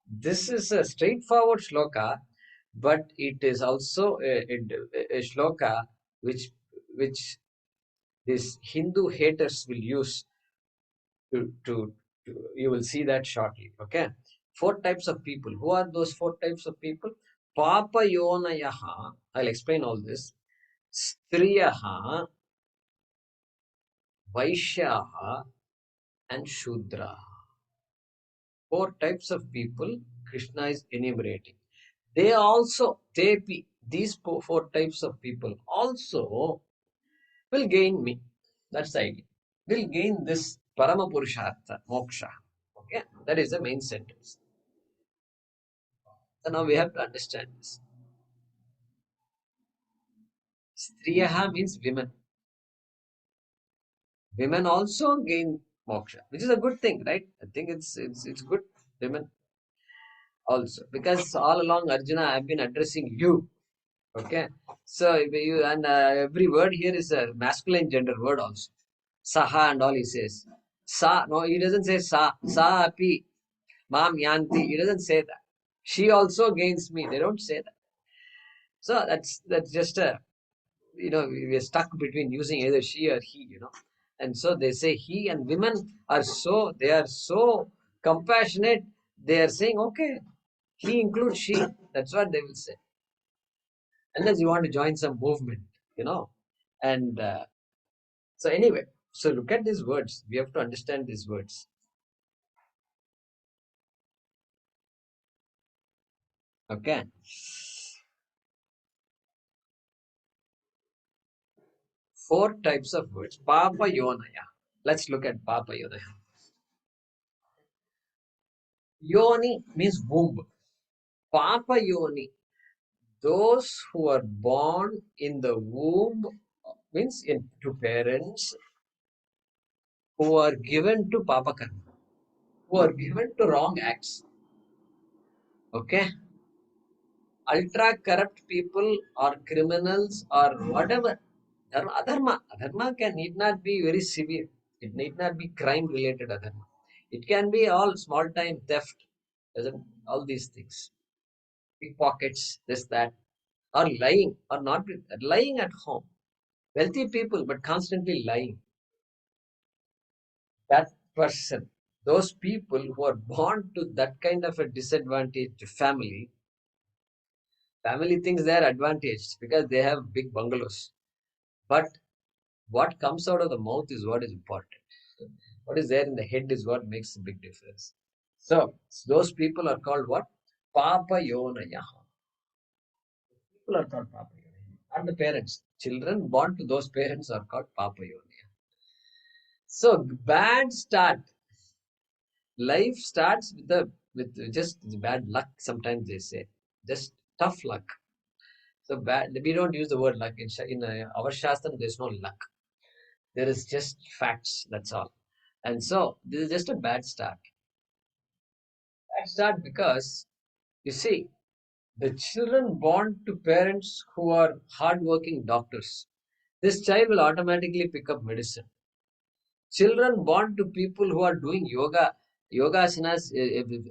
This is a straightforward shloka, but it is also a shloka which these Hindu haters will use to you will see that shortly. Okay. 4 types of people. Who are those 4 types of people? Papa Yonayaha. I'll explain all this. Striyaha, Vaishyaha, and Shudra. 4 types of people Krishna is enumerating. They also, these 4 types of people also will gain me. That's the idea. Will gain this Paramapurushartha, Moksha. Okay, that is the main sentence. So now we have to understand this. Striyaha means women. Women also gain moksha, which is a good thing, right? I think it's good. Women also, because all along Arjuna, I've been addressing you. Okay, so you and every word here is a masculine gender word also. Saha and all he says. Sa, no, he doesn't say sa. Sa api mam yanti. He doesn't say that. She also gains me. They don't say that. So that's just a we're stuck between using either she or he. And so they say he, and women they are so compassionate. They are saying, okay, he includes she. That's what they will say, unless you want to join some movement. And so anyway, so look at these words. We have to understand these words. Okay. 4 types of words. Papa Yonaya. Let's look at Papa Yonaya. Yoni means womb. Papa Yoni, those who are born in the womb Means to parents who are given to papa karma, who are given to wrong acts. Okay? Ultra corrupt people or criminals or whatever. Adharma. Adharma need not be very severe. It need not be crime related adharma. It can be all small time theft, all these things. Pickpockets, this, that, or lying, or not lying at home. Wealthy people, but constantly lying. That person, those people who are born to that kind of a disadvantaged family thinks they are advantaged because they have big bungalows. But what comes out of the mouth is what is important. What is there in the head is what makes a big difference. So those people are called what? Papa Yonaya. People are called Papa Yonaya. And the parents. Children born to those parents are called Papa Yonaya. So bad start. Life starts with just bad luck. Sometimes they say just tough luck. So bad. We don't use the word luck in our shastra. There's no luck. There is just facts. That's all. And so this is just a bad start. Bad start because you see the children born to parents who are hardworking doctors. This child will automatically pick up medicine. Children born to people who are doing yoga asanas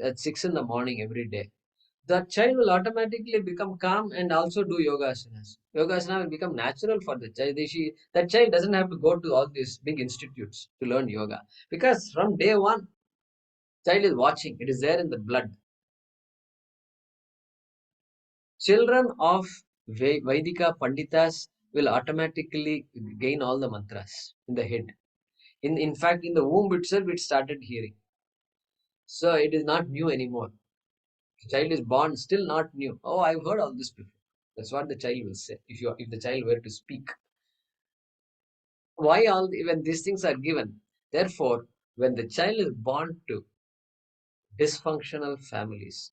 at 6 in the morning every day. The child will automatically become calm and also do yoga asanas. Yoga asana will become natural for the child. That child doesn't have to go to all these big institutes to learn yoga because from day one, child is watching. It is there in the blood. Children of Vaidika Panditas will automatically gain all the mantras in the head. In fact, in the womb itself, it started hearing. So it is not new anymore. The child is born still not new. Oh, I've heard all this before. That's what the child will say if the child were to speak. Why all when these things are given? Therefore, when the child is born to dysfunctional families,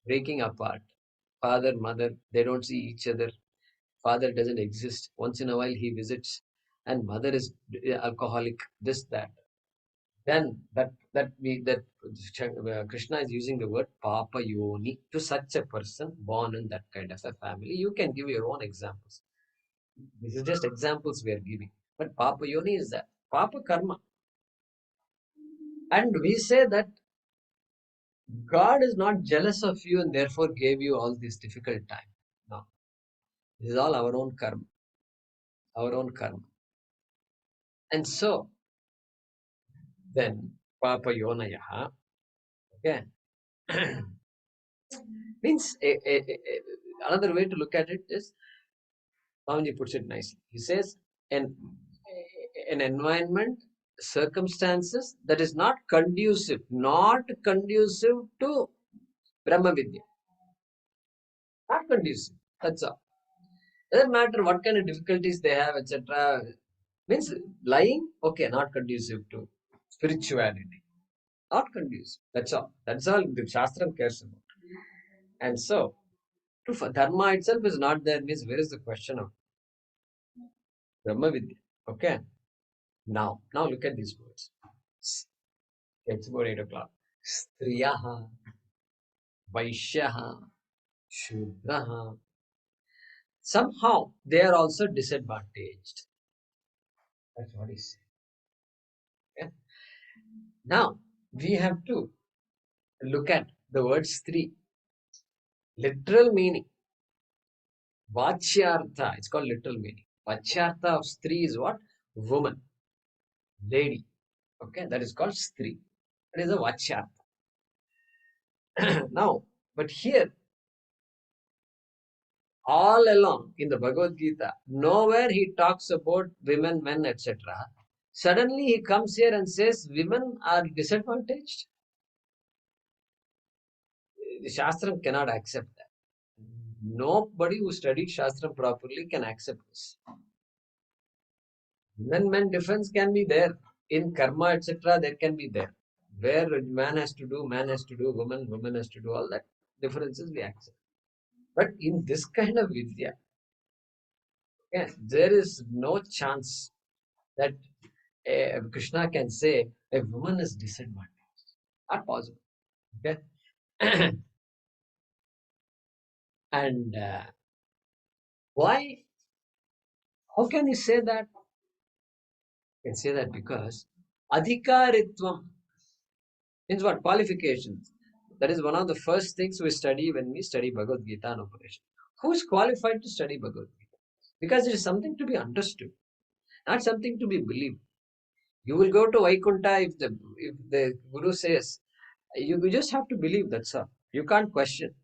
breaking apart, father, mother, they don't see each other. Father doesn't exist. Once in a while he visits, and mother is alcoholic. This that. Then Krishna is using the word Papa Yoni to such a person born in that kind of a family. You can give your own examples. This is just examples we are giving. But Papa Yoni is that Papa Karma. And we say that God is not jealous of you and therefore gave you all this difficult time. No. This is all our own karma. Our own karma. And so then Papa Yonayaha, okay, means another way to look at it is Swamiji puts it nicely. He says an environment, circumstances that is not conducive to Brahma Vidya. Not conducive. That's all. Doesn't matter what kind of difficulties they have, etc. Means lying, okay, not conducive to spirituality. Not conducive. That's all. That's all the Shastra cares about. And so, dharma itself is not there, means where is the question of Brahma Vidya? Okay. Now look at these words. It's about 8 o'clock. Striyaha, Vaishyaha, Shudraha. Somehow they are also disadvantaged. That's what he said. Okay? Now we have to look at the word Stri. Literal meaning. Vachyartha. It's called literal meaning. Vachyartha of Stri is what? Woman. Lady. Okay, that is called Stri. That is a Vachyartha. Now, but here, all along in the Bhagavad Gita, nowhere he talks about women, men, etc. Suddenly he comes here and says women are disadvantaged. The Shastram cannot accept that. Nobody who studied Shastram properly can accept this. Men difference can be there. In karma, etc., there can be there. Where man has to do, woman has to do, all that differences we accept. But in this kind of Vidya, Okay? There is no chance that Krishna can say a woman is disadvantaged. Not possible. Okay? And why? How can he say that? You can say that because adhikaritvam means what? Qualifications. That is one of the first things we study when we study Bhagavad Gita and Upanishad. Who is qualified to study Bhagavad Gita? Because it is something to be understood, not something to be believed. You will go to Vaikuntha if the Guru says, you just have to believe, that's all. You can't question.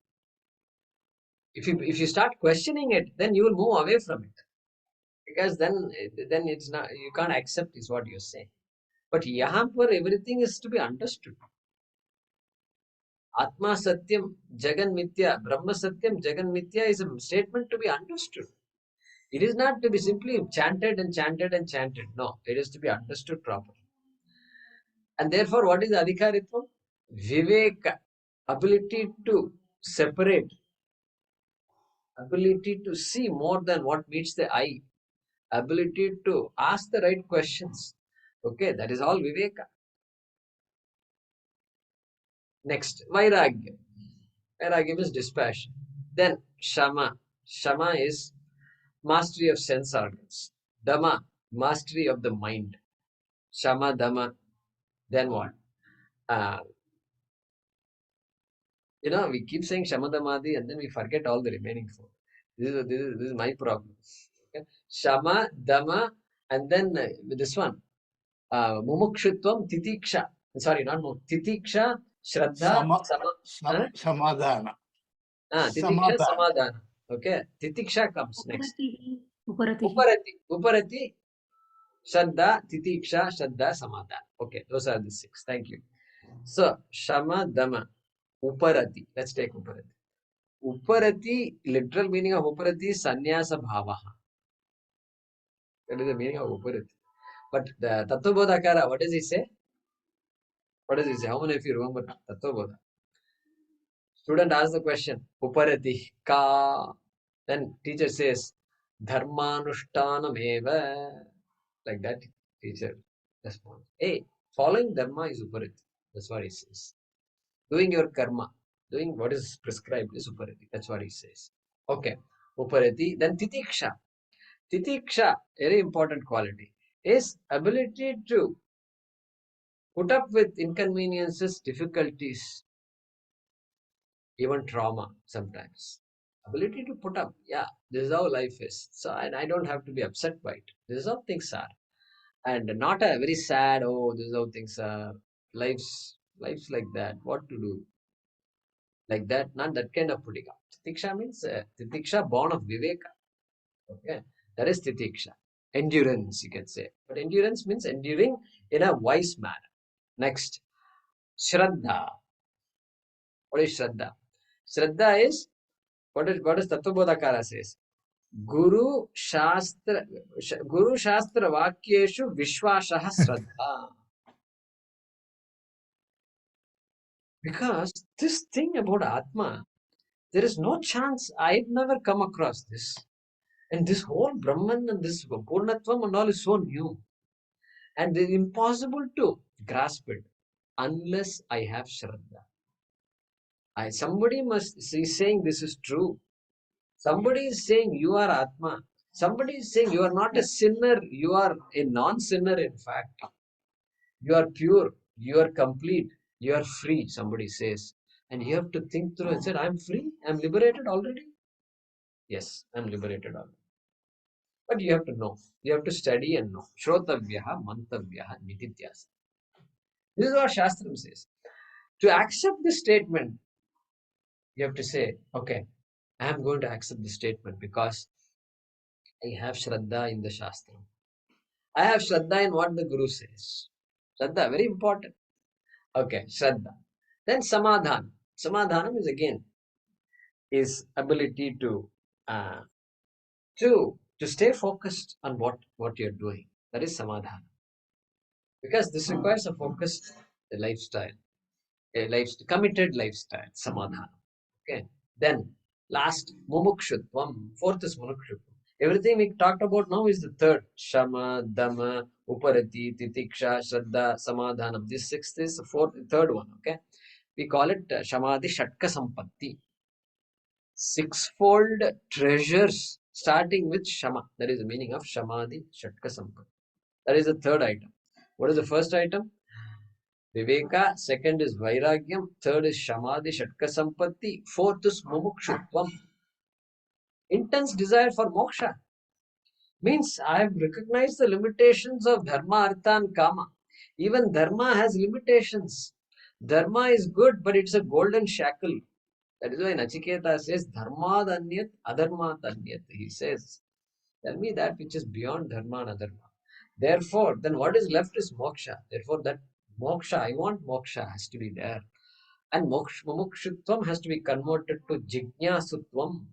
If you start questioning it, then you will move away from it. Because then it's not, you can't accept is what you're saying. But yahan par everything is to be understood. Atma Satyam, Jagan Mithya, Brahma Satyam, Jagan Mithya is a statement to be understood. It is not to be simply chanted and chanted and chanted. No, it is to be understood properly. And therefore, what is Adhikaritvam? Viveka, ability to separate, ability to see more than what meets the eye, ability to ask the right questions. Okay, that is all Viveka. Next, Vairagya. Vairagya is dispassion. Then Shama. Shama is mastery of sense organs. Dhamma, mastery of the mind. Shama, Dhamma. Then what? Uh, we keep saying Shama, Dhammadhi and then we forget all the remaining four. This is my problem. Okay? Shama, Dhamma, and then this one. Mumukshutvam, Titiksha. Sorry, not Titiksha, Shraddha, Samadhana. Titiksha, Samadhana. Samadhana. Okay, Titiksha comes next. Uparatihi. Uparati, Shraddha, Titiksha, Shraddha, Samadhana. Okay, those are the six. Thank you. So, Shama, Dhamma, Uparati. Let's take Uparati. Uparati, literal meaning of Uparati is Sannyasa Bhavaha. That is the meaning of Uparati. But the Tattvabodhakara, what does he say? What does he say? How many of you remember Tattvabodha? Student asks the question, Uparati ka. Then teacher says, Dharmanushthanam eva. Like that, teacher responds. Hey, following Dharma is Uparati. That's what he says. Doing your karma, doing what is prescribed is Uparati. That's what he says. Okay. Uparati. Then Titiksha. Titiksha, very important quality, is ability to put up with inconveniences, difficulties, even trauma sometimes. Ability to put up, yeah, this is how life is. So, and I don't have to be upset by it. This is how things are. And not a very sad, oh, this is how things are. Life's like that. What to do? Like that, not that kind of putting up. Titiksha means Titiksha born of Viveka. Okay, that is Titiksha. Endurance, you can say. But endurance means enduring in a wise manner. Next, Shraddha. What is Shraddha? Shraddha is what is Tattvabodhakara says. Guru Shastra Vakyeshu Vishwashaha Shraddha. Because this thing about Atma, there is no chance. I've never come across this. And this whole Brahman and this Purnatvam and all is so new. And it's impossible to grasp it unless I have Shraddha. Somebody must be saying this is true. Somebody is saying you are Atma. Somebody is saying you are not a sinner, you are a non-sinner in fact. You are pure, you are complete, you are free, somebody says. And you have to think through and say, I'm free, I'm liberated already. Yes, I'm liberated already. But you have to know. You have to study and know. Shrotavyaha, mantavyaha, nitityas. This is what Shastram says. To accept this statement, you have to say, okay, I am going to accept this statement because I have Shraddha in the Shastram. I have Shraddha in what the Guru says. Shraddha, very important. Okay, Shraddha. Then Samadhana. Samadhanam is again is ability uh, to stay focused on what you're doing. That is Samadhana. Because this requires a focused lifestyle, committed lifestyle, Samadhana. Okay. Then last, Mumukshutvam. Fourth is Mumukshutvam. Everything we talked about now is the third. Shama, Dama, Uparati, Titiksha, Shraddha, Samadhanam. This sixth is the third one. Okay. We call it Shamadhi Shatka Sampatti. Sixfold treasures starting with Shama. That is the meaning of Shamadhi Shatka Sampatti. That is the third item. What is the first item? Viveka. Second is Vairagyam. Third is Shamadhi Shatka Sampatti. Fourth is Mumukshutvam. Intense desire for moksha. Means I have recognized the limitations of dharma, artha, and kama. Even dharma has limitations. Dharma is good, but it's a golden shackle. That is why Nachiketa says, Dharma danyat, adharma danyat. He says, tell me that which is beyond dharma and adharma. Therefore, then what is left is moksha. Therefore, that moksha, I want moksha, has to be there. And mumukshutvam has to be converted to jijnasutvam.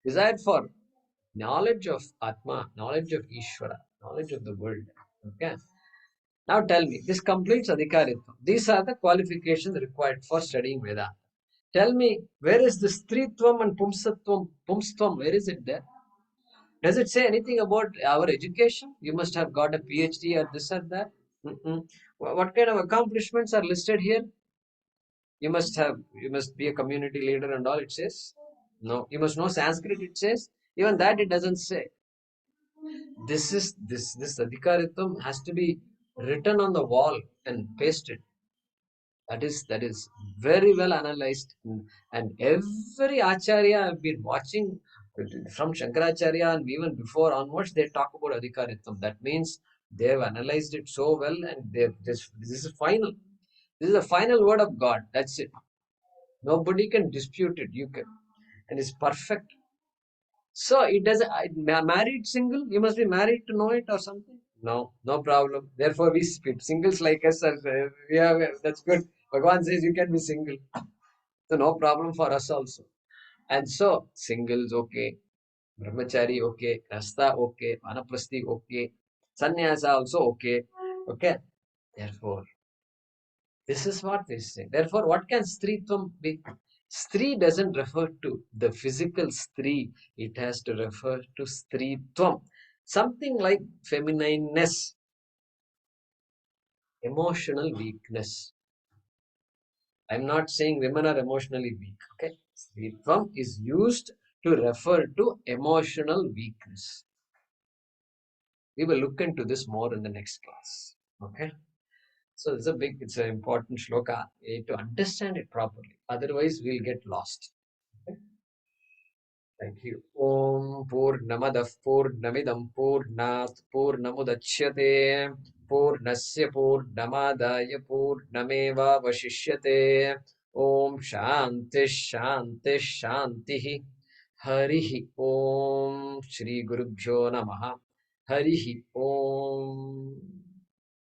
Desire for knowledge of Atma, knowledge of Ishvara, knowledge of the world. Okay. Now tell me, this completes Adhikaritvam. These are the qualifications required for studying Vedanta. Tell me, where is this Stritvam and Pumsatvam, Pumstvam, where is it there? Does it say anything about our education? You must have got a PhD or this or that. What kind of accomplishments are listed here? You must be a community leader and all, it says. No, you must know Sanskrit, it says. Even that it doesn't say. This adhikaritam has to be written on the wall and pasted. That is very well analyzed, and every acharya I've been watching from Shankaracharya and even before onwards, they talk about adhikaritam. That means they've analyzed it so well, and this is final. This is the final word of God. That's it. Nobody can dispute it. You can, and it's perfect. So it doesn't. Married single, you must be married to know it or something. No, no problem. Therefore, we split. Singles like us are, that's good. Bhagavan says you can be single. So no problem for us also. And so singles okay, brahmachari okay, rasta okay, vanaprasthi okay, sannyasa also okay. Okay. Therefore, this is what they say. Therefore, what can Stritvam be? Stri doesn't refer to the physical Stri, it has to refer to Stritvam. Something like feminineness, emotional weakness. I'm not saying women are emotionally weak. Okay. Stritvam is used to refer to emotional weakness. We will look into this more in the next class. Okay. So it's an important shloka. We need to understand it properly. Otherwise, we'll get lost. Okay? Thank you. Om Purnamadah Purnamidam Purnat Purnamudachyate Purnasya Purnamadaya Purnameva Vashishyate Om Shanti Shanti Shanti Harihi Om Shri Gurubhyo Namaha Harihi Om